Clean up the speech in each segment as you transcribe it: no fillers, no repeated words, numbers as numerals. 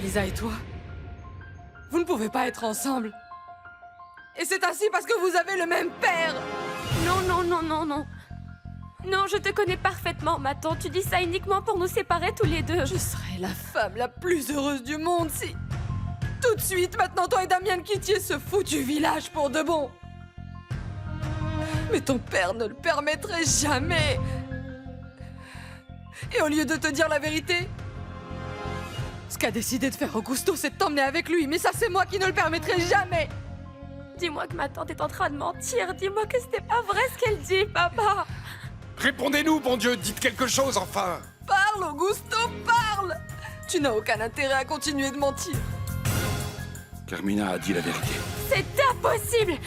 Elisa et toi, vous ne pouvez pas être ensemble. Et c'est ainsi parce que vous avez le même père. Non, non, non, non, non. Non, je te connais parfaitement, Maton. Tu dis ça uniquement pour nous séparer tous les deux. Je serais la femme la plus heureuse du monde si... Tout de suite, maintenant, toi et Damian quittiez ce foutu village pour de bon. Mais ton père ne le permettrait jamais. Et au lieu de te dire la vérité, ce qu'a décidé de faire Augusto, c'est de t'emmener avec lui. Mais ça, c'est moi qui ne le permettrai jamais. Dis-moi que ma tante est en train de mentir. Dis-moi que c'était pas vrai ce qu'elle dit, papa. Répondez-nous, bon Dieu, dites quelque chose, enfin. Parle, Augusto, parle. Tu n'as aucun intérêt à continuer de mentir. Carmina a dit la vérité. C'est impossible.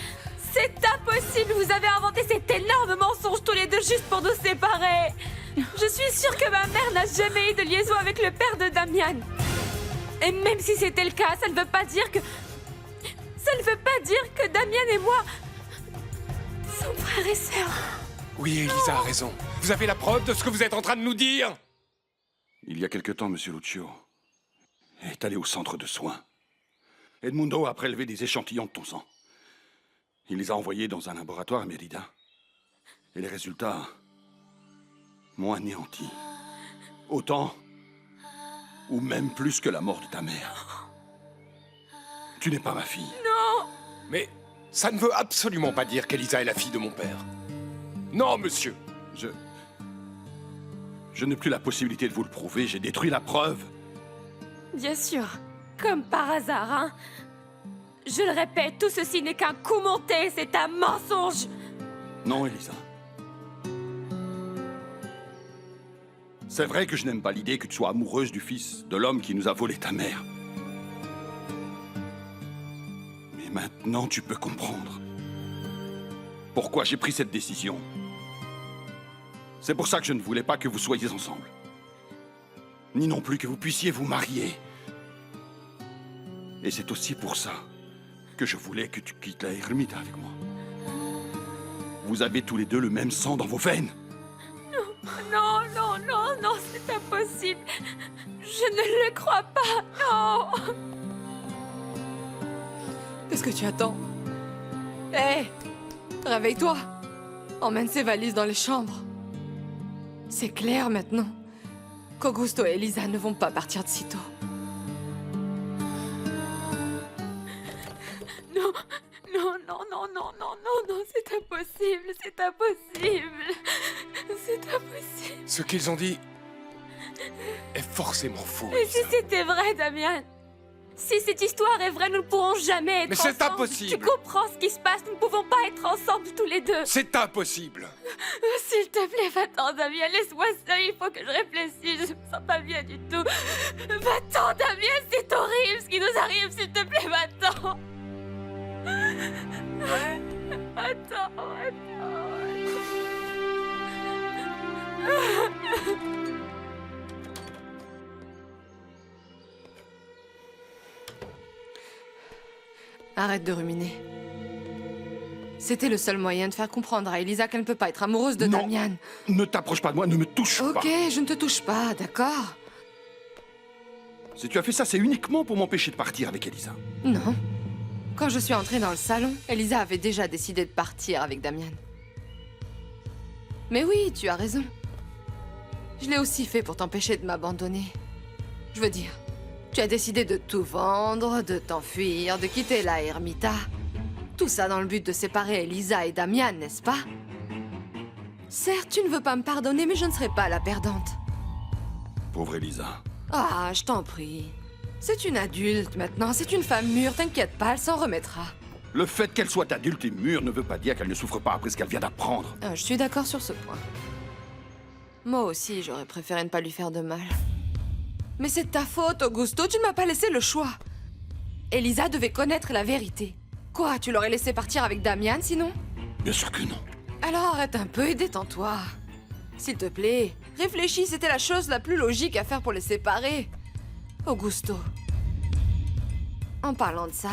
C'est impossible. Vous avez inventé cet énorme mensonge tous les deux juste pour nous séparer. Je suis sûre que ma mère n'a jamais eu de liaison avec le père de Damian. Et même si c'était le cas, ça ne veut pas dire que... Ça ne veut pas dire que Damian et moi sont frères et sœurs. Oui, Elisa a raison. Vous avez la preuve de ce que vous êtes en train de nous dire? Il y a quelque temps, Monsieur Lucio est allé au centre de soins. Edmundo a prélevé des échantillons de ton sang. Il les a envoyés dans un laboratoire à Mérida. Et les résultats m'ont anéanti. Autant, ou même plus que la mort de ta mère. Tu n'es pas ma fille. Non. Mais ça ne veut absolument pas dire qu'Elisa est la fille de mon père. Non, monsieur. Je n'ai plus la possibilité de vous le prouver. J'ai détruit la preuve. Bien sûr. Comme par hasard, hein. Je le répète, tout ceci n'est qu'un coup monté, c'est un mensonge. Non, Elisa. C'est vrai que je n'aime pas l'idée que tu sois amoureuse du fils de l'homme qui nous a volé ta mère. Mais maintenant, tu peux comprendre pourquoi j'ai pris cette décision. C'est pour ça que je ne voulais pas que vous soyez ensemble. Ni non plus que vous puissiez vous marier. Et c'est aussi pour ça que je voulais que tu quittes la ermite avec moi. Vous avez tous les deux le même sang dans vos veines. Non, non, non, non, c'est impossible. Je ne le crois pas, non. Qu'est-ce que tu attends? Hé, réveille-toi. Emmène ces valises dans les chambres. C'est clair maintenant qu'Augusto et Elisa ne vont pas partir de sitôt. Non, non, non, non, non, non, non, non, c'est impossible, c'est impossible. C'est impossible. Ce qu'ils ont dit est forcément faux. Et si Elisa. c'était vrai, Damian? Si cette histoire est vraie, nous ne pourrons jamais être Mais ensemble. c'est impossible. Tu comprends ce qui se passe? Nous ne pouvons pas être ensemble tous les deux. C'est impossible. S'il te plaît, va-t'en, Damien, laisse-moi seul, il faut que je réfléchisse, je me sens pas bien du tout. Va-t'en, Damien, c'est horrible ce qui nous arrive, s'il te plaît, va-t'en. Attends. Arrête de ruminer. C'était le seul moyen de faire comprendre à Elisa qu'elle ne peut pas être amoureuse de Non. Damian. Ne t'approche pas de moi, ne me touche pas. Ok, je ne te touche pas, d'accord? Si tu as fait ça, c'est uniquement pour m'empêcher de partir avec Elisa. Non. Quand je suis entrée dans le salon, Elisa avait déjà décidé de partir avec Damian. Mais oui, tu as raison. Je l'ai aussi fait pour t'empêcher de m'abandonner. Je veux dire, tu as décidé de tout vendre, de t'enfuir, de quitter la ermita. Tout ça dans le but de séparer Elisa et Damian, n'est-ce pas? Certes, tu ne veux pas me pardonner, mais je ne serai pas la perdante. Pauvre Elisa. Ah, je t'en prie. C'est une adulte maintenant, c'est une femme mûre, t'inquiète pas, elle s'en remettra. Le fait qu'elle soit adulte et mûre ne veut pas dire qu'elle ne souffre pas après ce qu'elle vient d'apprendre. Ah, je suis d'accord sur ce point. Moi aussi, j'aurais préféré ne pas lui faire de mal. Mais c'est de ta faute, Augusto, tu ne m'as pas laissé le choix. Elisa devait connaître la vérité. Quoi, tu l'aurais laissé partir avec Damian, sinon? Bien sûr que non. Alors arrête un peu et détends-toi. S'il te plaît, réfléchis, c'était la chose la plus logique à faire pour les séparer. Augusto. En parlant de ça,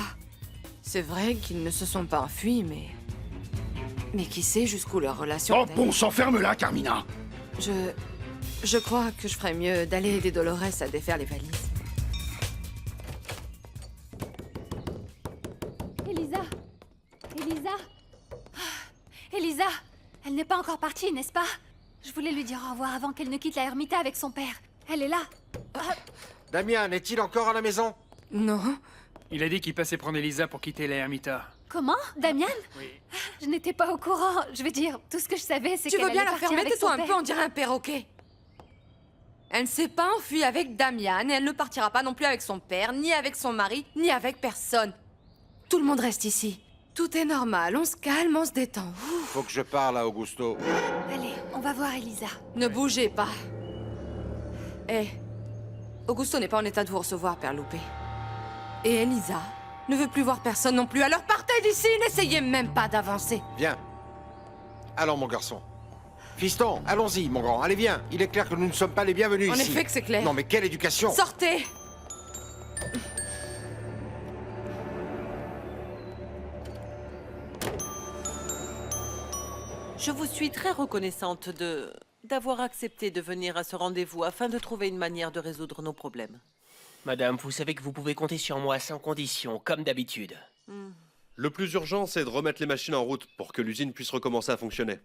c'est vrai qu'ils ne se sont pas enfuis, mais... Mais qui sait jusqu'où leur relation... Oh bon, s'enferme-la, Carmina. Je crois que je ferais mieux d'aller aider Dolores à défaire les valises. partie, n'est-ce pas? Je voulais lui dire au revoir avant qu'elle ne quitte la ermita avec son père. Elle est là. Damian, est-il encore à la maison? Non. Il a dit qu'il passait prendre Elisa pour quitter la ermita. Comment? Damian? Oui. Je n'étais pas au courant. Je veux dire, tout ce que je savais, c'est Tu qu'elle veux bien allait la partir fermer? avec Tais-toi son un père. peu, on dirait un perroquet. Elle ne s'est pas enfuie avec Damian et elle ne partira pas non plus avec son père, ni avec son mari, ni avec personne. Tout le monde reste ici. Tout est normal, on se calme, on se détend. Ouh. Faut que je parle à Augusto. Allez, on va voir Elisa. Ne bougez pas. Hé, Augusto n'est pas en état de vous recevoir, Père Loupé. Et Elisa ne veut plus voir personne non plus, alors partez d'ici, n'essayez même pas d'avancer. Viens. Allons, mon garçon. Fiston, allons-y, mon grand. Allez, viens. Il est clair que nous ne sommes pas les bienvenus En ici. effet que c'est clair. Non, mais quelle éducation! Sortez! Je vous suis très reconnaissante d'avoir accepté de venir à ce rendez-vous afin de trouver une manière de résoudre nos problèmes. Madame, vous savez que vous pouvez compter sur moi sans condition, comme d'habitude. Le plus urgent, c'est de remettre les machines en route pour que l'usine puisse recommencer à fonctionner.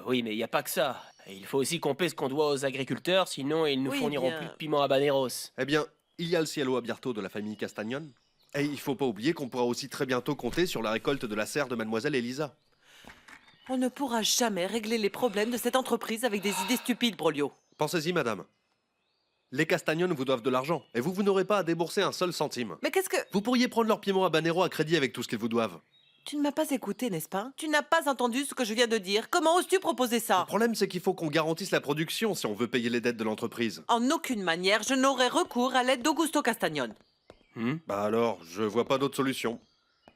Oui, mais il n'y a pas que ça. Il faut aussi qu'on paie ce qu'on doit aux agriculteurs, sinon ils ne nous Oui, fourniront bien. plus de piment habaneros. Eh bien, il y a le Cielo Abierto de la famille Castagnon. Et il faut pas oublier qu'on pourra aussi très bientôt compter sur la récolte de la serre de Mademoiselle Elisa. On ne pourra jamais régler les problèmes de cette entreprise avec des idées stupides, Brolio. Pensez-y, madame. Les Castagnon vous doivent de l'argent, et vous n'aurez pas à débourser un seul centime. Mais qu'est-ce que... Vous pourriez prendre leur piment habanero à crédit avec tout ce qu'ils vous doivent. Tu ne m'as pas écouté, n'est-ce pas? Tu n'as pas entendu ce que je viens de dire. Comment oses-tu proposer Le ça? problème, c'est qu'il faut qu'on garantisse la production si on veut payer les dettes de l'entreprise. En aucune manière, je n'aurai recours à l'aide d'Augusto Castagnon. Bah alors, je vois pas d'autre solution.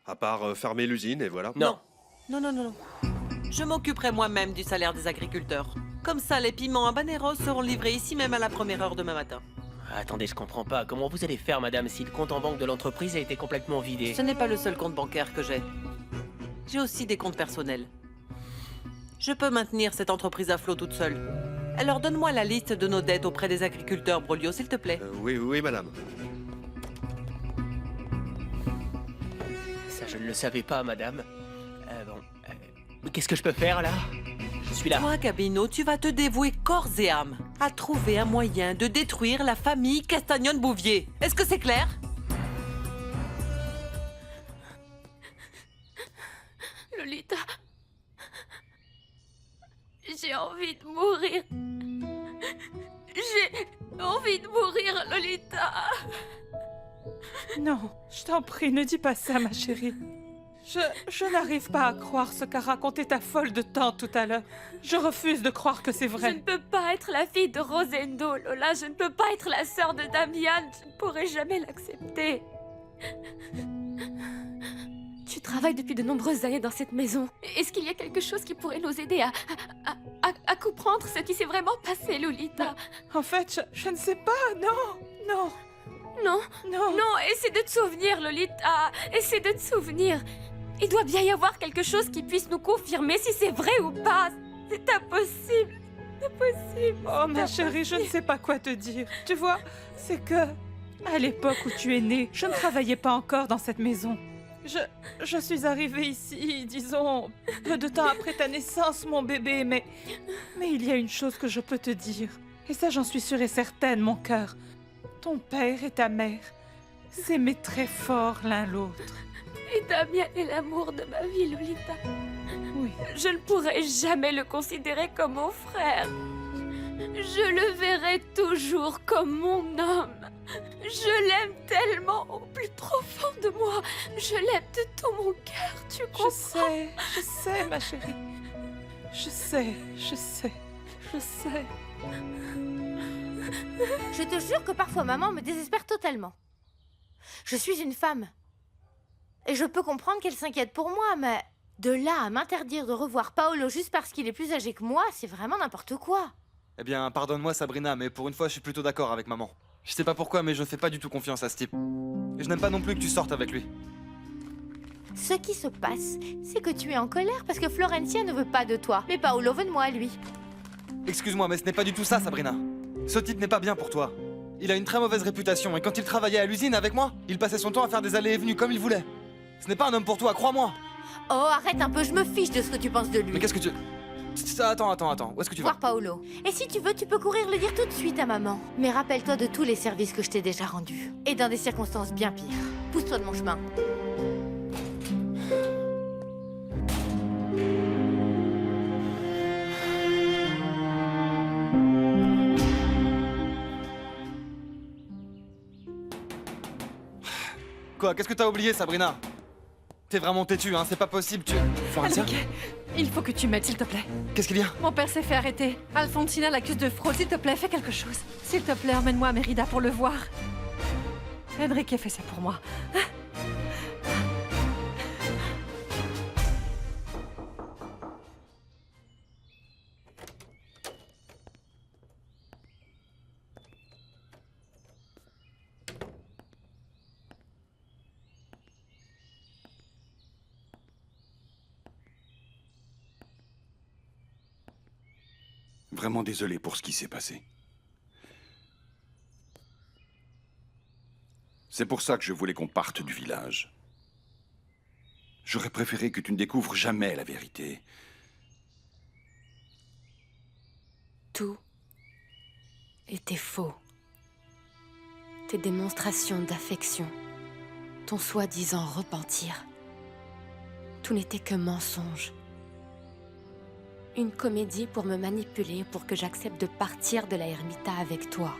À part fermer l'usine, et voilà. Non. Non. Je m'occuperai moi-même du salaire des agriculteurs. Comme ça, les piments habaneros seront livrés ici même à la première heure demain matin. Attendez, je comprends pas. Comment vous allez faire, madame, si le compte en banque de l'entreprise a été complètement vidé? Ce n'est pas le seul compte bancaire que j'ai. J'ai aussi des comptes personnels. Je peux maintenir cette entreprise à flot toute seule. Alors donne-moi la liste de nos dettes auprès des agriculteurs, Brolio, s'il te plaît. Oui, madame. Ça, je ne le savais pas, madame. Mais qu'est-ce que je peux faire, là? Je suis là. Toi, Gabino, tu vas te dévouer corps et âme à trouver un moyen de détruire la famille Castagnon-Bouvier. Est-ce que c'est clair? Lolita. J'ai envie de mourir. J'ai envie de mourir, Lolita. Non, je t'en prie, ne dis pas ça, ma chérie. Je n'arrive pas à croire ce qu'a raconté ta folle de temps tout à l'heure. Je refuse de croire que c'est Je ne vrai. peux pas être la fille de Rosendo, Lola. Je ne peux pas être la sœur de Damian. Je ne pourrai jamais l'accepter. Tu travailles depuis de nombreuses années dans cette maison. Est-ce qu'il y a quelque chose qui pourrait nous aider à comprendre ce qui s'est vraiment passé, Lolita? En fait, je ne sais pas, non. Non, essaie de te souvenir, Lolita. Essaie de te souvenir. Il doit bien y avoir quelque chose qui puisse nous confirmer si c'est vrai ou pas. C'est impossible. Impossible. Oh, ma chérie, je ne sais pas quoi te dire. Tu vois, c'est que, à l'époque où tu es née, je ne travaillais pas encore dans cette maison. Je suis arrivée ici, disons, peu de temps après ta naissance, mon bébé, mais il y a une chose que je peux te dire. Et ça, j'en suis sûre et certaine, mon cœur. Ton père et ta mère s'aimaient très fort l'un l'autre. Et Damien est l'amour de ma vie, Lolita. Oui. Je ne pourrai jamais le considérer comme mon frère. Je le verrai toujours comme mon homme. Je l'aime tellement au plus profond de moi. Je l'aime de tout mon cœur, tu comprends? Je sais, ma chérie. Je sais. Je te jure que parfois maman me désespère totalement. Je suis une femme. Et je peux comprendre qu'elle s'inquiète pour moi, mais de là à m'interdire de revoir Paolo juste parce qu'il est plus âgé que moi, c'est vraiment n'importe quoi. Eh bien, pardonne-moi Sabrina, mais pour une fois, je suis plutôt d'accord avec maman. Je sais pas pourquoi, mais je fais pas du tout confiance à ce type. Et je n'aime pas non plus que tu sortes avec lui. Ce qui se passe, c'est que tu es en colère parce que Florencia ne veut pas de toi. Mais Paolo veut de moi, lui. Excuse-moi, mais ce n'est pas du tout ça, Sabrina. Ce type n'est pas bien pour toi. Il a une très mauvaise réputation, et quand il travaillait à l'usine avec moi, il passait son temps à faire des allées et venues comme il voulait. Ce n'est pas un homme pour toi, crois-moi. Oh, arrête un peu, je me fiche de ce que tu penses de lui. Mais qu'est-ce que tu... Attends, où est-ce que tu vas? Voir Paolo. Et si tu veux, tu peux courir le dire tout de suite à maman. Mais rappelle-toi de tous les services que je t'ai déjà rendus. Et dans des circonstances bien pires. Pousse-toi de mon chemin. Quoi? Qu'est-ce que t'as oublié, Sabrina? T'es vraiment têtue, hein? C'est pas possible, tu... Florencia? Enrique, il faut que tu m'aides, s'il te plaît. Qu'est-ce qu'il y a? Mon père s'est fait arrêter. Alfonsina l'accuse de fraude. S'il te plaît, fais quelque chose. S'il te plaît, emmène-moi à Mérida pour le voir. Enrique fait ça pour moi. Vraiment désolé pour ce qui s'est passé. C'est pour ça que je voulais qu'on parte du village. J'aurais préféré que tu ne découvres jamais la vérité. Tout était faux. Tes démonstrations d'affection, ton soi-disant repentir, tout n'était que mensonge. Une comédie pour me manipuler, pour que j'accepte de partir de la Ermita avec toi.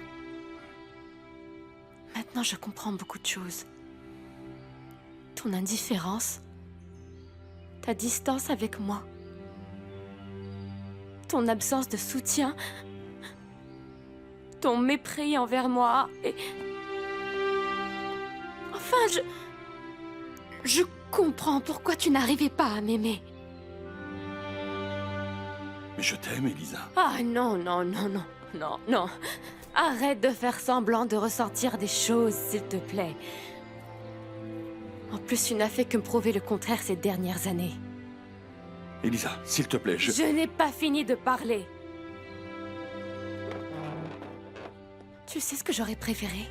Maintenant, je comprends beaucoup de choses. Ton indifférence, ta distance avec moi, ton absence de soutien, ton mépris envers moi et... Enfin, je comprends pourquoi tu n'arrivais pas à m'aimer. Mais je t'aime, Elisa. Ah non. Arrête de faire semblant de ressentir des choses, s'il te plaît. En plus, tu n'as fait que me prouver le contraire ces dernières années. Elisa, s'il te plaît, Je n'ai pas fini de parler. Tu sais ce que j'aurais préféré?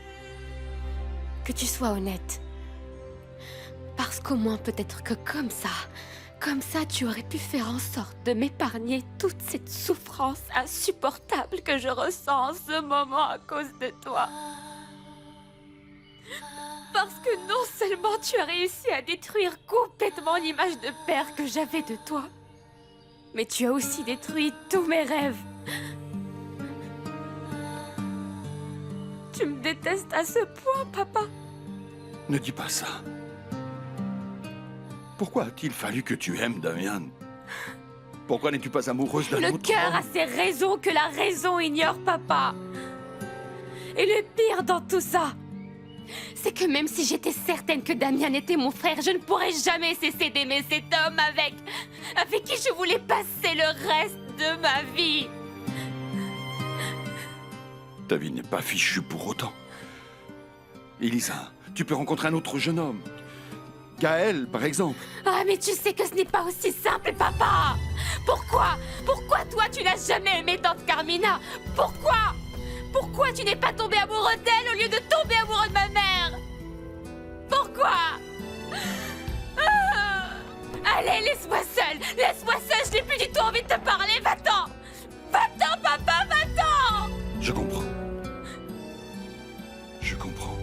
Que tu sois honnête. Parce qu'au moins, peut-être que comme ça, tu aurais pu faire en sorte de m'épargner toute cette souffrance insupportable que je ressens en ce moment à cause de toi. Parce que non seulement tu as réussi à détruire complètement l'image de père que j'avais de toi, mais tu as aussi détruit tous mes rêves. Tu me détestes à ce point, papa. Ne dis pas ça. Pourquoi a-t-il fallu que tu aimes Damian? Pourquoi n'es-tu pas amoureuse d'un autre Le cœur homme? a ses raisons que la raison ignore, papa. Et le pire dans tout ça, c'est que même si j'étais certaine que Damian était mon frère, je ne pourrais jamais cesser d'aimer cet homme avec qui je voulais passer le reste de ma vie. Ta vie n'est pas fichue pour autant. Elisa, tu peux rencontrer un autre jeune homme. Gaël, par exemple. Ah, mais tu sais que ce n'est pas aussi simple, papa. Pourquoi toi, tu n'as jamais aimé tante Carmina? Pourquoi tu n'es pas tombé amoureux d'elle au lieu de tomber amoureux de ma mère? Pourquoi? Allez, laisse-moi seule, je n'ai plus du tout envie de te parler, va-t'en, papa, va-t'en. Je comprends. Je comprends.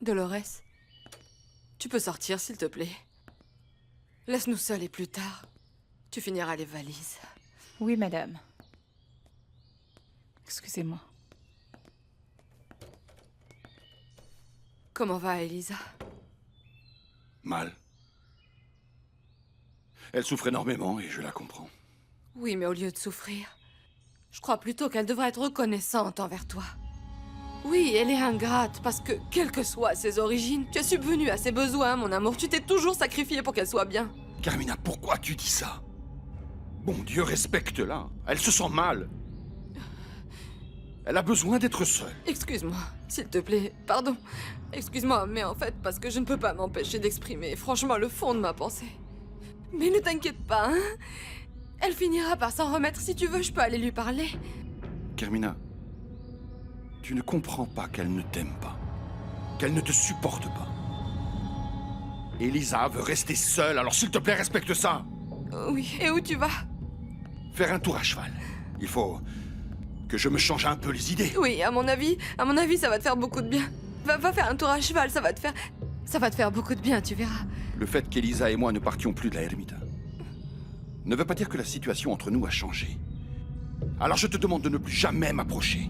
Dolores, tu peux sortir, s'il te plaît. Laisse-nous seuls et plus tard, tu finiras les valises. Oui, madame. Excusez-moi. Comment va Elisa? Mal. Elle souffre énormément et je la comprends. Oui, mais au lieu de souffrir, je crois plutôt qu'elle devrait être reconnaissante envers toi. Oui, elle est ingrate parce que, quelles que soient ses origines, tu as subvenu à ses besoins, mon amour. Tu t'es toujours sacrifié pour qu'elle soit bien. Carmina, pourquoi tu dis ça? Bon Dieu, respecte-la. Elle se sent mal. Elle a besoin d'être seule. Excuse-moi, s'il te plaît, pardon. Excuse-moi, mais en fait, parce que je ne peux pas m'empêcher d'exprimer franchement le fond de ma pensée. Mais ne t'inquiète pas, hein. Elle finira par s'en remettre. Si tu veux, je peux aller lui parler. Carmina, Tu ne comprends pas qu'elle ne t'aime pas. Qu'elle ne te supporte pas. Elisa veut rester seule, alors s'il te plaît, respecte ça. Oui, et où tu vas? Faire un tour à cheval. Il faut que je me change un peu les idées. Oui, à mon avis, ça va te faire beaucoup de bien. Va faire un tour à cheval, ça va te faire beaucoup de bien, tu verras. Le fait qu'Elisa et moi ne partions plus de la ermita ne veut pas dire que la situation entre nous a changé. Alors je te demande de ne plus jamais m'approcher.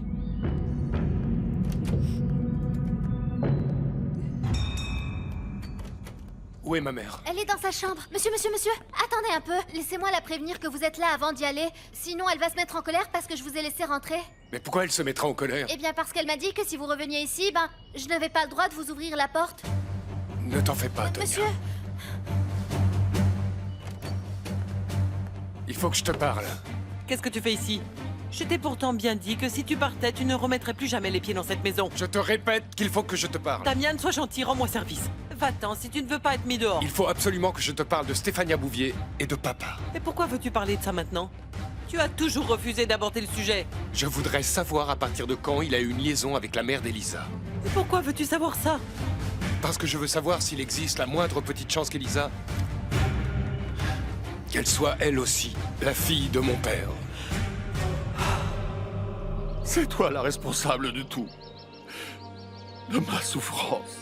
Où est ma mère? Elle est dans sa chambre. Monsieur, attendez un peu. Laissez-moi la prévenir que vous êtes là avant d'y aller. Sinon, elle va se mettre en colère parce que je vous ai laissé rentrer. Mais pourquoi elle se mettra en colère? Eh bien, parce qu'elle m'a dit que si vous reveniez ici, je n'avais pas le droit de vous ouvrir la porte. Ne t'en fais pas, Tonya. Monsieur, Il faut que je te parle. Qu'est-ce que tu fais ici? Je t'ai pourtant bien dit que si tu partais, tu ne remettrais plus jamais les pieds dans cette maison. Je te répète qu'il faut que je te parle. Damian, sois gentil, rends-moi service. Va-t'en si tu ne veux pas être mis dehors. Il faut absolument que je te parle de Stéphania Bouvier et de papa. Mais pourquoi veux-tu parler de ça maintenant? Tu as toujours refusé d'aborder le sujet. Je voudrais savoir à partir de quand il a eu une liaison avec la mère d'Elisa. Mais pourquoi veux-tu savoir ça? Parce que je veux savoir s'il existe la moindre petite chance qu'Elisa... qu'elle soit elle aussi la fille de mon père. C'est toi la responsable de tout. De ma souffrance.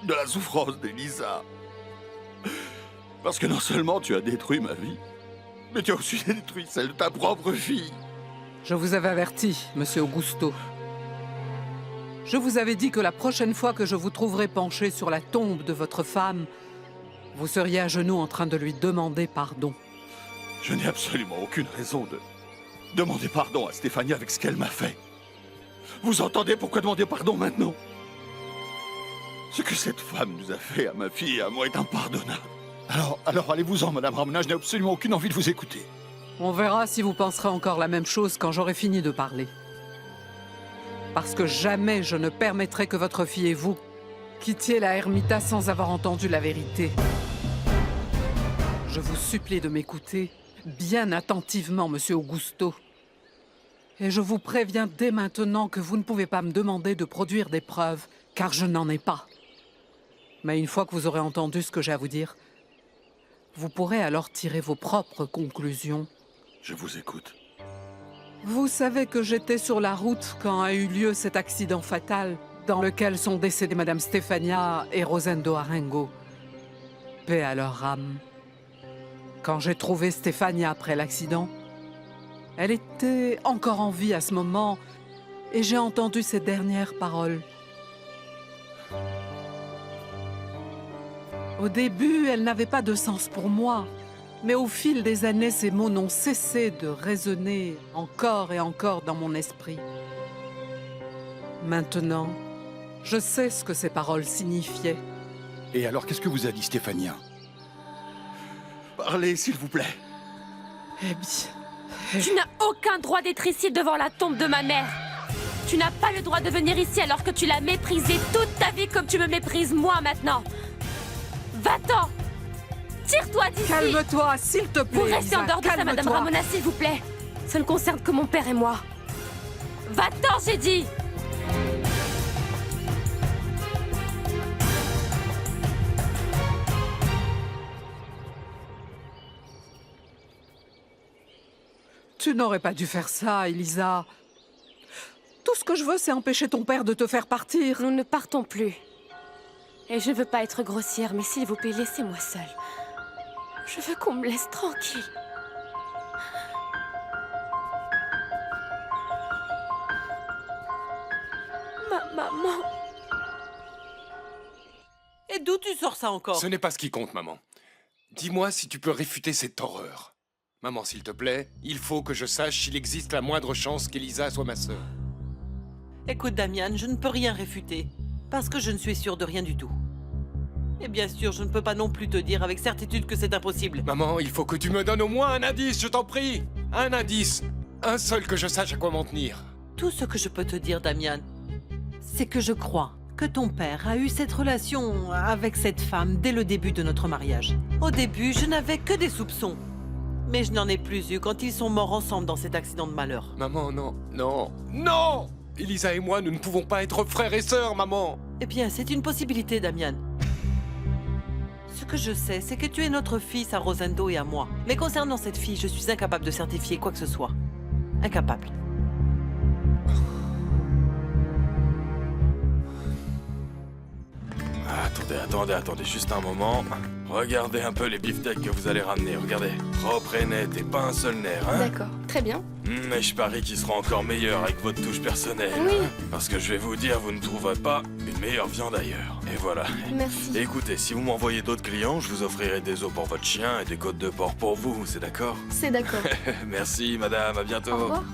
De la souffrance d'Elisa. Parce que non seulement tu as détruit ma vie, mais tu as aussi détruit celle de ta propre fille. Je vous avais averti, monsieur Augusto. Je vous avais dit que la prochaine fois que je vous trouverai penché sur la tombe de votre femme, vous seriez à genoux en train de lui demander pardon. Je n'ai absolument aucune raison de demander pardon à Stéphanie avec ce qu'elle m'a fait. Vous entendez pourquoi demander pardon maintenant? Ce que cette femme nous a fait à ma fille et à moi est impardonnable. Alors allez-vous-en, Madame Ramona, je n'ai absolument aucune envie de vous écouter. On verra si vous penserez encore la même chose quand j'aurai fini de parler. Parce que jamais je ne permettrai que votre fille et vous quittiez la ermita sans avoir entendu la vérité. Je vous supplie de m'écouter bien attentivement, monsieur Augusto. Et je vous préviens dès maintenant que vous ne pouvez pas me demander de produire des preuves, car je n'en ai pas. Mais une fois que vous aurez entendu ce que j'ai à vous dire, vous pourrez alors tirer vos propres conclusions. Je vous écoute. Vous savez que j'étais sur la route quand a eu lieu cet accident fatal dans lequel sont décédées Madame Stefania et Rosendo Arengo. Paix à leur âme. Quand j'ai trouvé Stefania après l'accident, elle était encore en vie à ce moment et j'ai entendu ses dernières paroles. Au début, elle n'avait pas de sens pour moi, mais au fil des années, ces mots n'ont cessé de résonner encore et encore dans mon esprit. Maintenant, je sais ce que ces paroles signifiaient. Et alors, qu'est-ce que vous a dit Stéphania? Parlez, s'il vous plaît. Eh bien... Tu n'as aucun droit d'être ici devant la tombe de ma mère. Tu n'as pas le droit de venir ici alors que tu l'as méprisée toute ta vie comme tu me méprises moi maintenant. Va-t'en! Tire-toi d'ici! Calme-toi, s'il te plaît, Vous restez Elisa, en dehors de ça, Madame Ramona, s'il vous plaît. Ça ne concerne que mon père et moi. Va-t'en, j'ai dit! Tu n'aurais pas dû faire ça, Elisa. Tout ce que je veux, c'est empêcher ton père de te faire partir. Nous ne partons plus. Et je ne veux pas être grossière, mais s'il vous plaît, laissez-moi seule. Je veux qu'on me laisse tranquille. Ma maman... Et d'où tu sors ça encore? Ce n'est pas ce qui compte, maman. Dis-moi si tu peux réfuter cette horreur. Maman, s'il te plaît, il faut que je sache s'il existe la moindre chance qu'Elisa soit ma sœur. Écoute, Damian, je ne peux rien réfuter. Parce que je ne suis sûre de rien du tout. Et bien sûr, je ne peux pas non plus te dire avec certitude que c'est impossible. Maman, il faut que tu me donnes au moins un indice, je t'en prie. Un indice. Un seul que je sache à quoi m'en tenir. Tout ce que je peux te dire, Damian, c'est que je crois que ton père a eu cette relation avec cette femme dès le début de notre mariage. Au début, je n'avais que des soupçons. Mais je n'en ai plus eu quand ils sont morts ensemble dans cet accident de malheur. Maman, non, non, non! Elisa et moi, nous ne pouvons pas être frères et sœurs, maman. Eh bien, c'est une possibilité, Damian. Ce que je sais, c'est que tu es notre fils à Rosendo et à moi. Mais concernant cette fille, je suis incapable de certifier quoi que ce soit. Incapable. Attendez, juste un moment. Regardez un peu les beefsteaks que vous allez ramener, regardez. Propre et net et pas un seul nerf, hein. D'accord, très bien. Mais je parie qu'ils seront encore meilleurs avec votre touche personnelle. Oui. Hein. Parce que je vais vous dire, vous ne trouverez pas une meilleure viande ailleurs. Et voilà. Merci. Écoutez, si vous m'envoyez d'autres clients, je vous offrirai des os pour votre chien et des côtes de porc pour vous, c'est d'accord? C'est d'accord. Merci madame, à bientôt. Au revoir.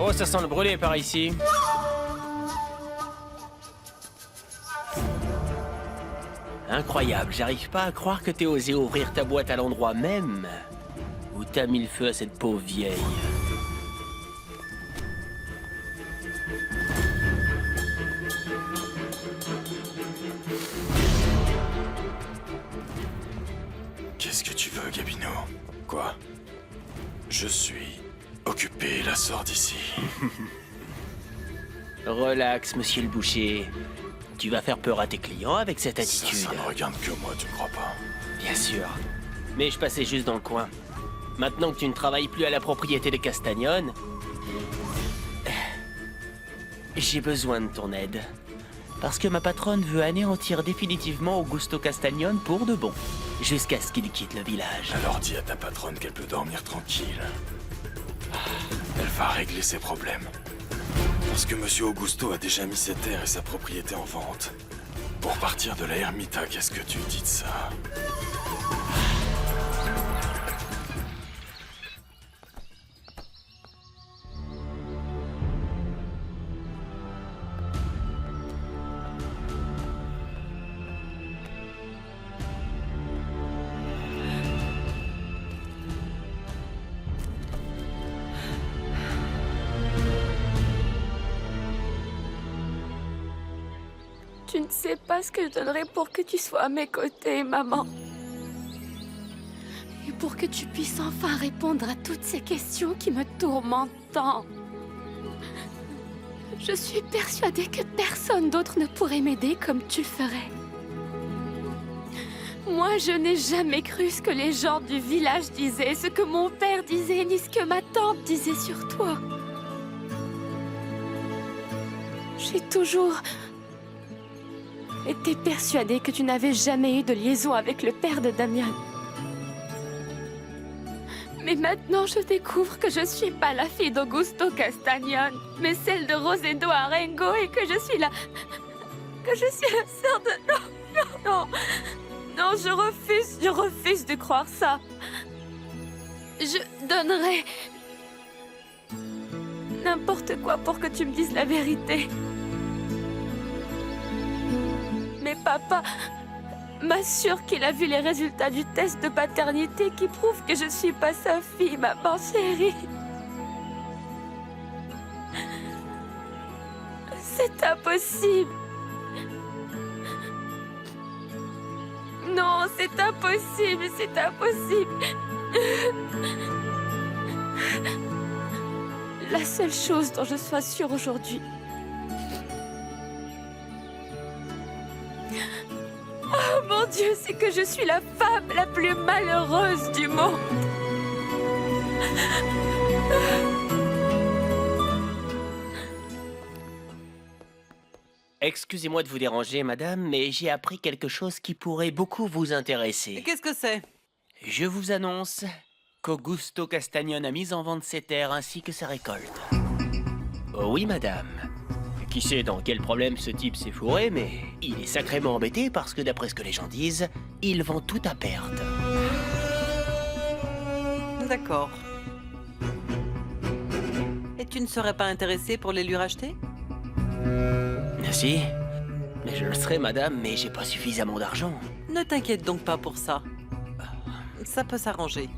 Oh, ça sent le brûlé par ici. Incroyable, j'arrive pas à croire que t'aies osé ouvrir ta boîte à l'endroit même où t'as mis le feu à cette pauvre vieille. Qu'est-ce que tu veux, Gabino? Quoi? Je suis occupé, la sort d'ici. Relax, monsieur le boucher. Tu vas faire peur à tes clients avec cette attitude. Ça ne regarde que moi, tu ne crois pas? Bien sûr. Mais je passais juste dans le coin. Maintenant que tu ne travailles plus à la propriété de Castagnon, j'ai besoin de ton aide. Parce que ma patronne veut anéantir définitivement Augusto Castagnon pour de bon. Jusqu'à ce qu'il quitte le village. Alors dis à ta patronne qu'elle peut dormir tranquille. Elle va régler ses problèmes. Parce que Monsieur Augusto a déjà mis ses terres et sa propriété en vente. Pour partir de la Ermita, qu'est-ce que tu dis de ça? Tu ne sais pas ce que je donnerais pour que tu sois à mes côtés, maman. Et pour que tu puisses enfin répondre à toutes ces questions qui me tourmentent tant. Je suis persuadée que personne d'autre ne pourrait m'aider comme tu le ferais. Moi, je n'ai jamais cru ce que les gens du village disaient, ce que mon père disait, ni ce que ma tante disait sur toi. J'ai toujours été persuadée que tu n'avais jamais eu de liaison avec le père de Damian. Mais maintenant, je découvre que je suis pas la fille d'Augusto Castagnon, mais celle de Rosendo Arengo et que je suis la sœur de... Non, je refuse de croire ça. Je donnerais n'importe quoi pour que tu me dises la vérité. Mais papa m'assure qu'il a vu les résultats du test de paternité qui prouvent que je suis pas sa fille, maman chérie. C'est impossible. Non, c'est impossible, c'est impossible. La seule chose dont je sois sûre aujourd'hui, oh mon Dieu, c'est que je suis la femme la plus malheureuse du monde. Excusez-moi de vous déranger, madame, mais j'ai appris quelque chose qui pourrait beaucoup vous intéresser. Et qu'est-ce que c'est? Je vous annonce qu'Augusto Castagnon a mis en vente ses terres ainsi que sa récolte. Oh oui, madame. Qui sait dans quel problème ce type s'est fourré, mais il est sacrément embêté parce que d'après ce que les gens disent, il vend tout à perte. D'accord. Et tu ne serais pas intéressé pour les lui racheter? Si, mais je le serais, madame, mais j'ai pas suffisamment d'argent. Ne t'inquiète donc pas pour ça. Ça peut s'arranger.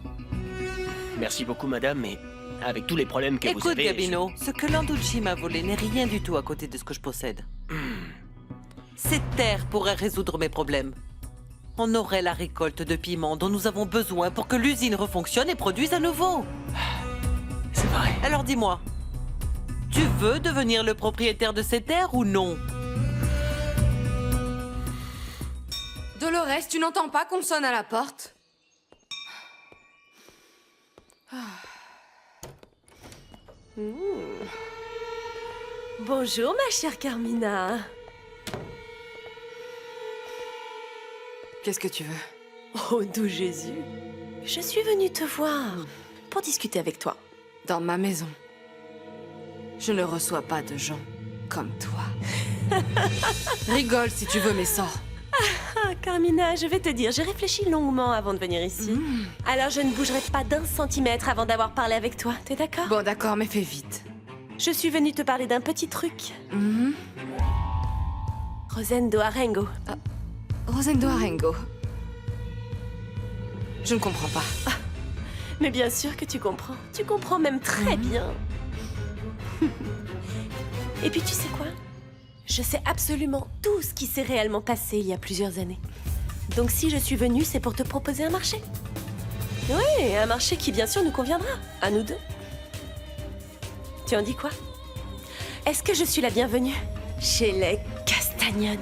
Merci beaucoup, madame, mais avec tous les problèmes que vous avez... Écoute, Gabino, ce que Landucci m'a volé n'est rien du tout à côté de ce que je possède. Cette terre pourrait résoudre mes problèmes. On aurait la récolte de piments dont nous avons besoin pour que l'usine refonctionne et produise à nouveau. C'est vrai. Alors dis-moi, tu veux devenir le propriétaire de ces terres ou non? Dolores, tu n'entends pas qu'on sonne à la porte? Bonjour, ma chère Carmina. Qu'est-ce que tu veux? Oh, doux Jésus. Je suis venue te voir pour discuter avec toi. Dans ma maison. Je ne reçois pas de gens comme toi. Rigole si tu veux, mais sors. Ah, Carmina, je vais te dire, j'ai réfléchi longuement avant de venir ici. Alors je ne bougerai pas d'un centimètre avant d'avoir parlé avec toi, t'es d'accord? Bon, d'accord, mais fais vite. Je suis venue te parler d'un petit truc. Rosendo Arengo. Rosendo Arengo. Je ne comprends pas. Mais bien sûr que tu comprends. Tu comprends même très bien. Et puis tu sais quoi? Je sais absolument tout ce qui s'est réellement passé il y a plusieurs années. Donc si je suis venue, c'est pour te proposer un marché. Oui, un marché qui bien sûr nous conviendra, à nous deux. Tu en dis quoi? Est-ce que je suis la bienvenue chez les Castagnon?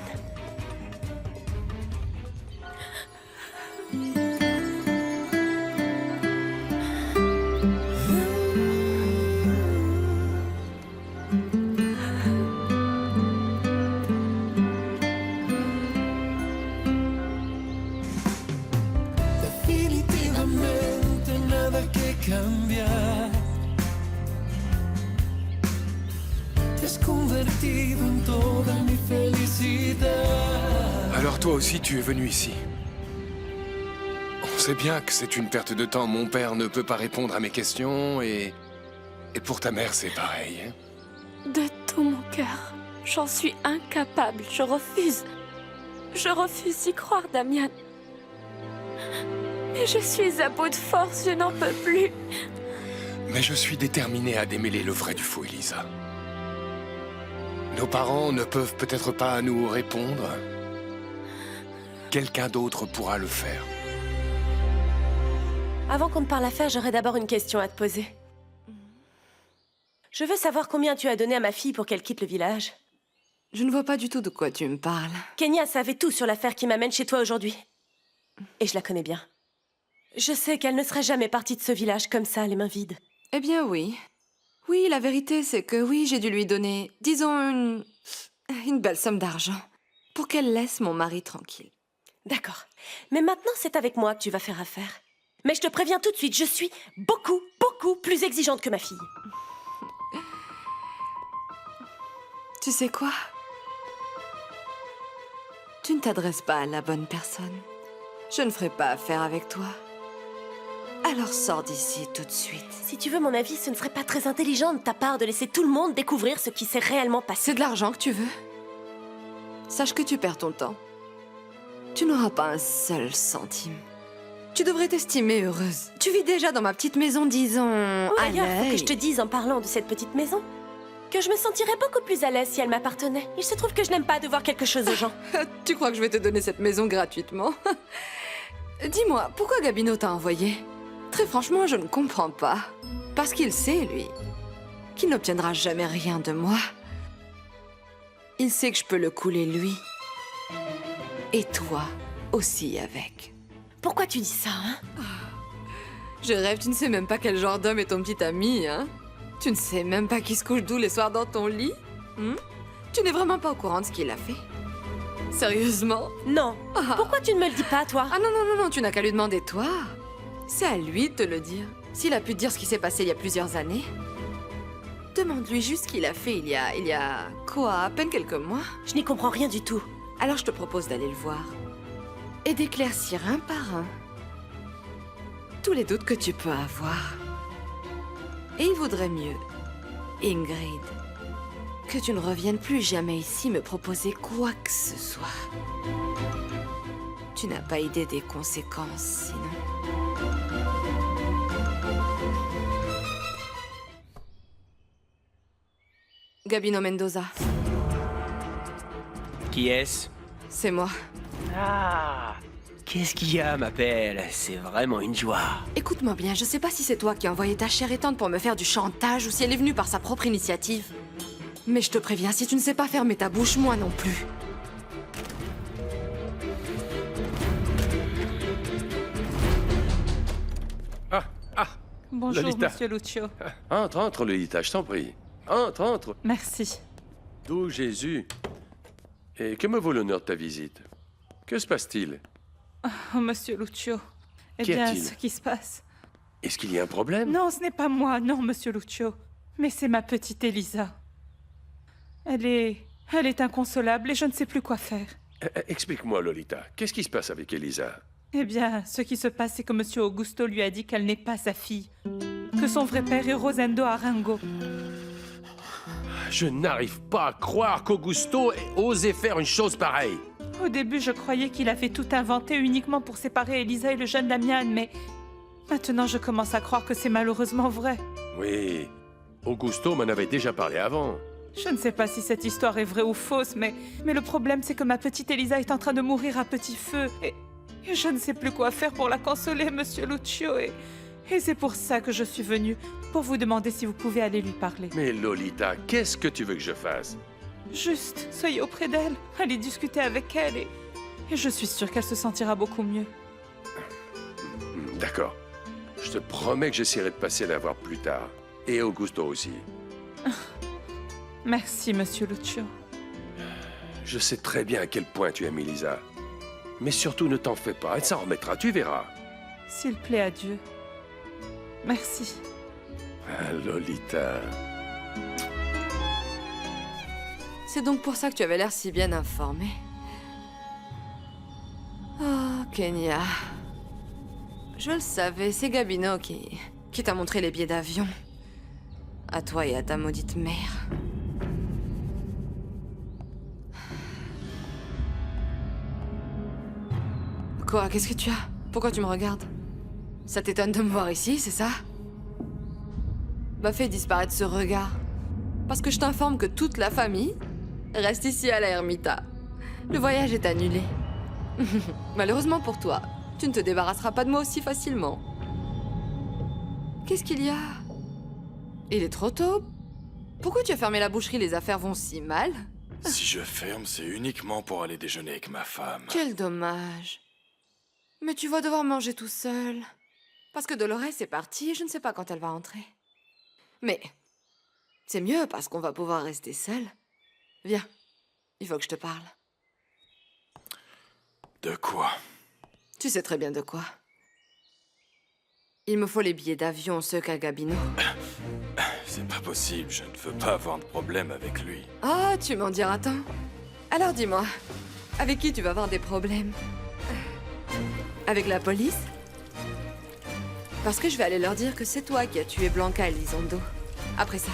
Definitivamente nada que cambiar. Te has convertido en toda mi felicidad. Alors toi aussi, tu es venu ici. On sait bien que c'est une perte de temps. Mon père ne peut pas répondre à mes questions et pour ta mère, c'est pareil. Hein. De tout mon cœur, j'en suis incapable. Je refuse. Je refuse d'y croire, Damian. Mais je suis à bout de force, je n'en peux plus. Mais je suis déterminé à démêler le vrai du faux, Elisa. Nos parents ne peuvent peut-être pas nous répondre. Quelqu'un d'autre pourra le faire. Avant qu'on ne parle affaires, j'aurais d'abord une question à te poser. Je veux savoir combien tu as donné à ma fille pour qu'elle quitte le village. Je ne vois pas du tout de quoi tu me parles. Kenya savait tout sur l'affaire qui m'amène chez toi aujourd'hui. Et je la connais bien. Je sais qu'elle ne serait jamais partie de ce village comme ça, les mains vides. Eh bien oui. Oui, la vérité, c'est que oui, j'ai dû lui donner, disons, une belle somme d'argent pour qu'elle laisse mon mari tranquille. D'accord. Mais maintenant, c'est avec moi que tu vas faire affaire. Mais je te préviens tout de suite, je suis beaucoup, beaucoup plus exigeante que ma fille. Tu sais quoi? Tu ne t'adresses pas à la bonne personne. Je ne ferai pas affaire avec toi. Alors sors d'ici tout de suite. Si tu veux mon avis, ce ne serait pas très intelligent de ta part de laisser tout le monde découvrir ce qui s'est réellement passé. C'est de l'argent que tu veux. Sache que tu perds ton temps. Tu n'auras pas un seul centime. Tu devrais t'estimer heureuse. Tu vis déjà dans ma petite maison, disons, Oh, à d'ailleurs, faut que l'œil. je te dise en parlant de cette petite maison que je me sentirais beaucoup plus à l'aise si elle m'appartenait. Il se trouve que je n'aime pas devoir quelque chose aux gens. Tu crois que je vais te donner cette maison gratuitement? Dis-moi, pourquoi Gabino t'a envoyé? Très franchement, je ne comprends pas. Parce qu'il sait, lui, qu'il n'obtiendra jamais rien de moi. Il sait que je peux le couler, lui. Et toi aussi avec. Pourquoi tu dis ça, hein? Je rêve, tu ne sais même pas quel genre d'homme est ton petit ami, hein? Tu ne sais même pas qui se couche doux les soirs dans ton lit? Tu n'es vraiment pas au courant de ce qu'il a fait? Sérieusement? Non. Pourquoi tu ne me le dis pas, toi? Ah non, non, non, non, tu n'as qu'à lui demander, toi. C'est à lui de te le dire. S'il a pu te dire ce qui s'est passé il y a plusieurs années. Demande-lui juste ce qu'il a fait il y a quoi, à peine quelques mois? Je n'y comprends rien du tout. Alors je te propose d'aller le voir. Et d'éclaircir un par un tous les doutes que tu peux avoir. Et il vaudrait mieux, Ingrid, que tu ne reviennes plus jamais ici me proposer quoi que ce soit. Tu n'as pas idée des conséquences, sinon. Gabino Mendoza. Qui est-ce? C'est moi. Ah, qu'est-ce qu'il y a, ma belle? C'est vraiment une joie. Écoute-moi bien, je sais pas si c'est toi qui as envoyé ta chère et tante pour me faire du chantage ou si elle est venue par sa propre initiative. Mais je te préviens, si tu ne sais pas fermer ta bouche, moi non plus. Bonjour, Lolita. monsieur Lucio. Entre, entre, Lolita, je t'en prie. Entre, entre. Merci. D'où Jésus. Et que me vaut l'honneur de ta visite? Que se passe-t-il? Oh, monsieur Lucio. Eh Qu'y bien, a-t-il? ce qui se passe... Est-ce qu'il y a un problème? Non, ce n'est pas moi, non, monsieur Lucio. Mais c'est ma petite Elisa. Elle est inconsolable et je ne sais plus quoi faire. Explique-moi, Lolita. Qu'est-ce qui se passe avec Elisa? Eh bien, ce qui se passe, c'est que monsieur Augusto lui a dit qu'elle n'est pas sa fille. Que son vrai père est Rosendo Arango. Je n'arrive pas à croire qu'Augusto ait osé faire une chose pareille. Au début, je croyais qu'il avait tout inventé uniquement pour séparer Elisa et le jeune Damian, mais... Maintenant, je commence à croire que c'est malheureusement vrai. Oui, Augusto m'en avait déjà parlé avant. Je ne sais pas si cette histoire est vraie ou fausse, mais le problème, c'est que ma petite Elisa est en train de mourir à petit feu, et je ne sais plus quoi faire pour la consoler, monsieur Lucio, et c'est pour ça que je suis venue, pour vous demander si vous pouvez aller lui parler. Mais Lolita, qu'est-ce que tu veux que je fasse? Juste, soyez auprès d'elle, allez discuter avec elle, et je suis sûre qu'elle se sentira beaucoup mieux. D'accord. Je te promets que j'essaierai de passer la voir plus tard. Et Augusto aussi. Merci, monsieur Lucio. Je sais très bien à quel point tu aimes Elisa. Mais surtout, ne t'en fais pas, elle s'en remettra, tu verras. S'il plaît à Dieu. Merci. Ah, Lolita. C'est donc pour ça que tu avais l'air si bien informé. Oh, Kenya. Je le savais, c'est Gabino qui t'a montré les billets d'avion. À toi et à ta maudite mère. Quoi? Qu'est-ce que tu as? Pourquoi tu me regardes? Ça t'étonne de me voir ici, c'est ça? Bah fais disparaître ce regard. Parce que je t'informe que toute la famille reste ici à la Ermita. Le voyage est annulé. Malheureusement pour toi, tu ne te débarrasseras pas de moi aussi facilement. Qu'est-ce qu'il y a? Il est trop tôt. Pourquoi tu as fermé la boucherie? Les affaires vont si mal. Si je ferme, c'est uniquement pour aller déjeuner avec ma femme. Quel dommage. Mais tu vas devoir manger tout seul. Parce que Dolores est partie et je ne sais pas quand elle va rentrer. Mais c'est mieux parce qu'on va pouvoir rester seul. Viens, il faut que je te parle. De quoi? Tu sais très bien de quoi. Il me faut les billets d'avion, ceux qu'a Gabino. C'est pas possible, je ne veux pas avoir de problème avec lui. Ah, tu m'en diras tant. Alors dis-moi, avec qui tu vas avoir des problèmes? Avec la police? Parce que je vais aller leur dire que c'est toi qui as tué Blanca et Lizondo. Après ça,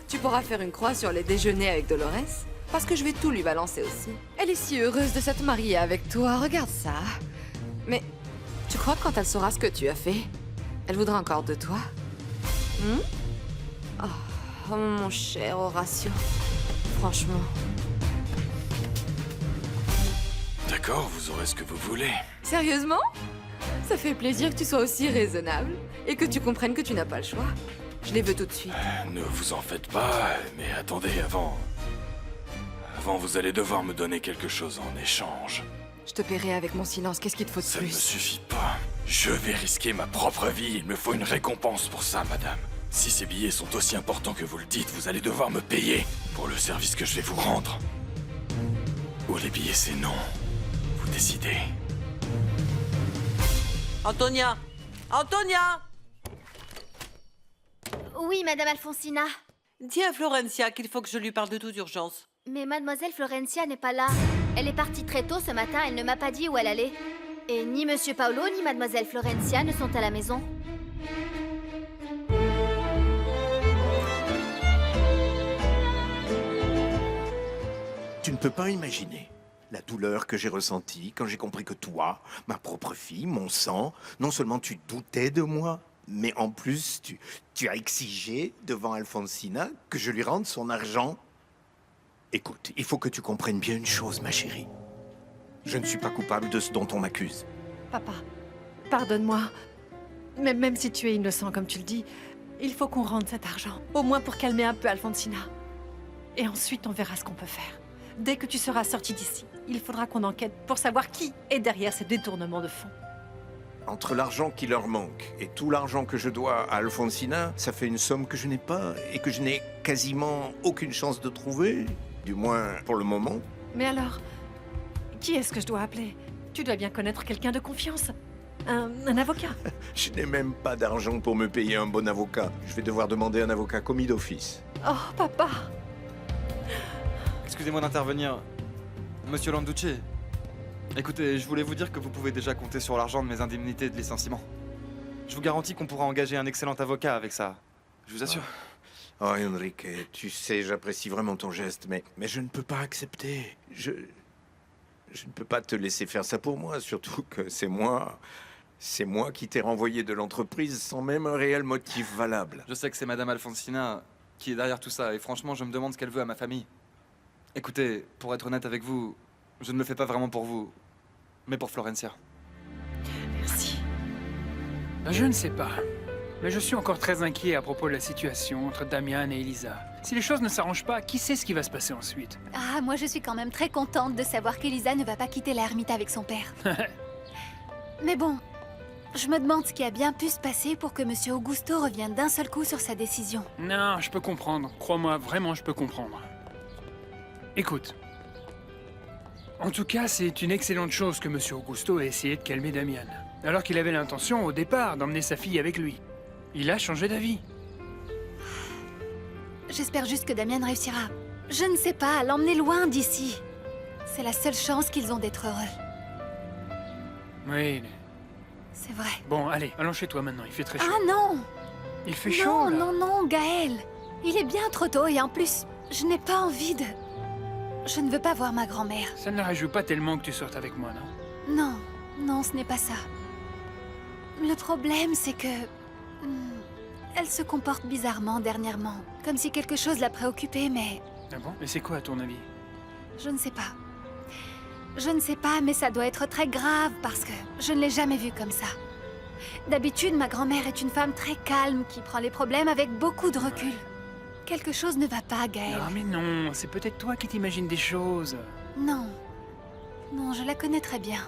tu pourras faire une croix sur les déjeuners avec Dolores. Parce que je vais tout lui balancer aussi. Elle est si heureuse de s'être mariée avec toi, regarde ça. Mais tu crois que quand elle saura ce que tu as fait, elle voudra encore de toi? Oh, mon cher Horatio. Franchement. D'accord, vous aurez ce que vous voulez. Sérieusement? Ça fait plaisir que tu sois aussi raisonnable et que tu comprennes que tu n'as pas le choix. Je les veux tout de suite. Ne vous en faites pas, mais attendez, avant, vous allez devoir me donner quelque chose en échange. Je te paierai avec mon silence, qu'est-ce qu'il te faut de Ça plus? ne me suffit pas. Je vais risquer ma propre vie, il me faut une récompense pour ça, madame. Si ces billets sont aussi importants que vous le dites, vous allez devoir me payer pour le service que je vais vous rendre. Ou les billets c'est non. Vous décidez. Antonia! Antonia! Oui, Madame Alfonsina. Dis à Florencia qu'il faut que je lui parle de toute urgence. Mais Mademoiselle Florencia n'est pas là. Elle est partie très tôt ce matin, elle ne m'a pas dit où elle allait. Et ni Monsieur Paolo ni Mademoiselle Florencia ne sont à la maison. Tu ne peux pas imaginer la douleur que j'ai ressentie quand j'ai compris que toi, ma propre fille, mon sang, non seulement tu doutais de moi, mais en plus tu as exigé devant Alfonsina que je lui rende son argent. Écoute, il faut que tu comprennes bien une chose, ma chérie. Je ne suis pas coupable de ce dont on m'accuse. Papa, pardonne-moi. Mais même si tu es innocent, comme tu le dis, il faut qu'on rende cet argent. Au moins pour calmer un peu Alfonsina. Et ensuite, on verra ce qu'on peut faire. Dès que tu seras sorti d'ici, il faudra qu'on enquête pour savoir qui est derrière ces détournements de fonds. Entre l'argent qui leur manque et tout l'argent que je dois à Alfonsina, ça fait une somme que je n'ai pas et que je n'ai quasiment aucune chance de trouver. Du moins, pour le moment. Mais alors, qui est-ce que je dois appeler? Tu dois bien connaître quelqu'un de confiance. Un avocat. Je n'ai même pas d'argent pour me payer un bon avocat. Je vais devoir demander un avocat commis d'office. Oh, papa! Excusez-moi d'intervenir. Monsieur Landucci. Écoutez, je voulais vous dire que vous pouvez déjà compter sur l'argent de mes indemnités de licenciement. Je vous garantis qu'on pourra engager un excellent avocat avec ça. Je vous assure. Oh, Enrique, tu sais, j'apprécie vraiment ton geste, mais je ne peux pas accepter. Je ne peux pas te laisser faire ça pour moi, surtout que c'est moi qui t'ai renvoyé de l'entreprise sans même un réel motif valable. Je sais que c'est Madame Alfonsina qui est derrière tout ça, et franchement, je me demande ce qu'elle veut à ma famille. Écoutez, pour être honnête avec vous, je ne le fais pas vraiment pour vous, mais pour Florencia. Merci. Je ne sais pas. Mais je suis encore très inquiet à propos de la situation entre Damian et Elisa. Si les choses ne s'arrangent pas, qui sait ce qui va se passer ensuite? Ah, moi je suis quand même très contente de savoir qu'Elisa ne va pas quitter la ermite avec son père. Mais bon, je me demande ce qui a bien pu se passer pour que Monsieur Augusto revienne d'un seul coup sur sa décision. Non, je peux comprendre. Crois-moi, vraiment, je peux comprendre. Écoute. En tout cas, c'est une excellente chose que Monsieur Augusto ait essayé de calmer Damian. Alors qu'il avait l'intention, au départ, d'emmener sa fille avec lui. Il a changé d'avis. J'espère juste que Damian réussira. Je ne sais pas, à l'emmener loin d'ici. C'est la seule chance qu'ils ont d'être heureux. Oui. C'est vrai. Bon, allez, allons chez toi maintenant, il fait très chaud. Ah non! Il fait chaud, là. Non, non, Gaël. Il est bien trop tôt et en plus, je n'ai pas envie de... Je ne veux pas voir ma grand-mère. Ça ne la réjouit pas tellement que tu sortes avec moi, non? Non, non, ce n'est pas ça. Le problème, c'est que... elle se comporte bizarrement dernièrement. Comme si quelque chose la préoccupait, mais... Ah bon? Mais c'est quoi, à ton avis? Je ne sais pas. Je ne sais pas, mais ça doit être très grave parce que je ne l'ai jamais vue comme ça. D'habitude, ma grand-mère est une femme très calme qui prend les problèmes avec beaucoup de recul. Quelque chose ne va pas, Gaël. Non, mais non, c'est peut-être toi qui t'imagines des choses. Non. Non, je la connais très bien.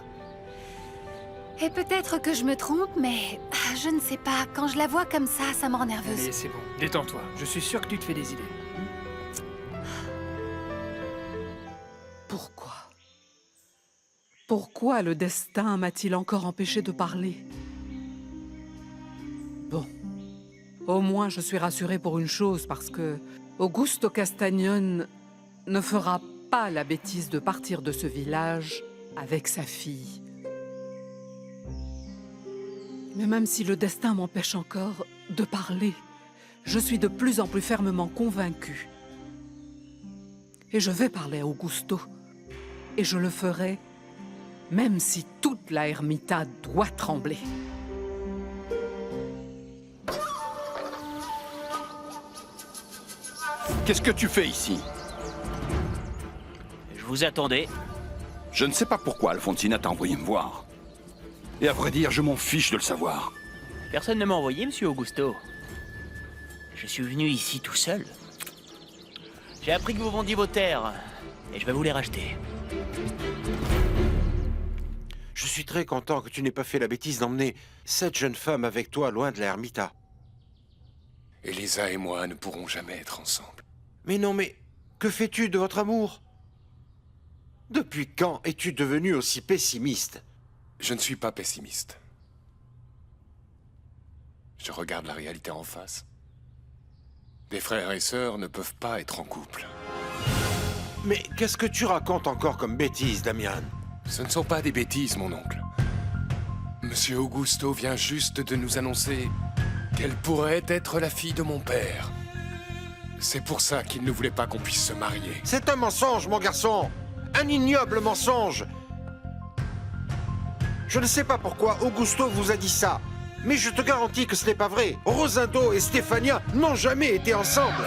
Et peut-être que je me trompe, mais je ne sais pas. Quand je la vois comme ça me rend nerveuse. Allez, c'est bon, détends-toi. Je suis sûr que tu te fais des idées. Pourquoi? Pourquoi le destin m'a-t-il encore empêché de parler? Bon. Au moins, je suis rassurée pour une chose, parce que Augusto Castagnon ne fera pas la bêtise de partir de ce village avec sa fille. Mais même si le destin m'empêche encore de parler, je suis de plus en plus fermement convaincue. Et je vais parler à Augusto. Et je le ferai, même si toute la ermita doit trembler. Qu'est-ce que tu fais ici? Je vous attendais. Je ne sais pas pourquoi Alfonsina t'a envoyé me voir. Et à vrai dire, je m'en fiche de le savoir. Personne ne m'a envoyé, Monsieur Augusto. Je suis venu ici tout seul. J'ai appris que vous vendiez vos terres, et je vais vous les racheter. Je suis très content que tu n'aies pas fait la bêtise d'emmener cette jeune femme avec toi loin de la ermita. Elisa et moi ne pourrons jamais être ensemble. Mais non, mais que fais-tu de votre amour? Depuis quand es-tu devenu aussi pessimiste? Je ne suis pas pessimiste. Je regarde la réalité en face. Des frères et sœurs ne peuvent pas être en couple. Mais qu'est-ce que tu racontes encore comme bêtises, Damian? Ce ne sont pas des bêtises, mon oncle. Monsieur Augusto vient juste de nous annoncer qu'elle pourrait être la fille de mon père. C'est pour ça qu'il ne voulait pas qu'on puisse se marier. C'est un mensonge, mon garçon! Un ignoble mensonge! Je ne sais pas pourquoi Augusto vous a dit ça, mais je te garantis que ce n'est pas vrai. Rosendo et Stefania n'ont jamais été ensemble.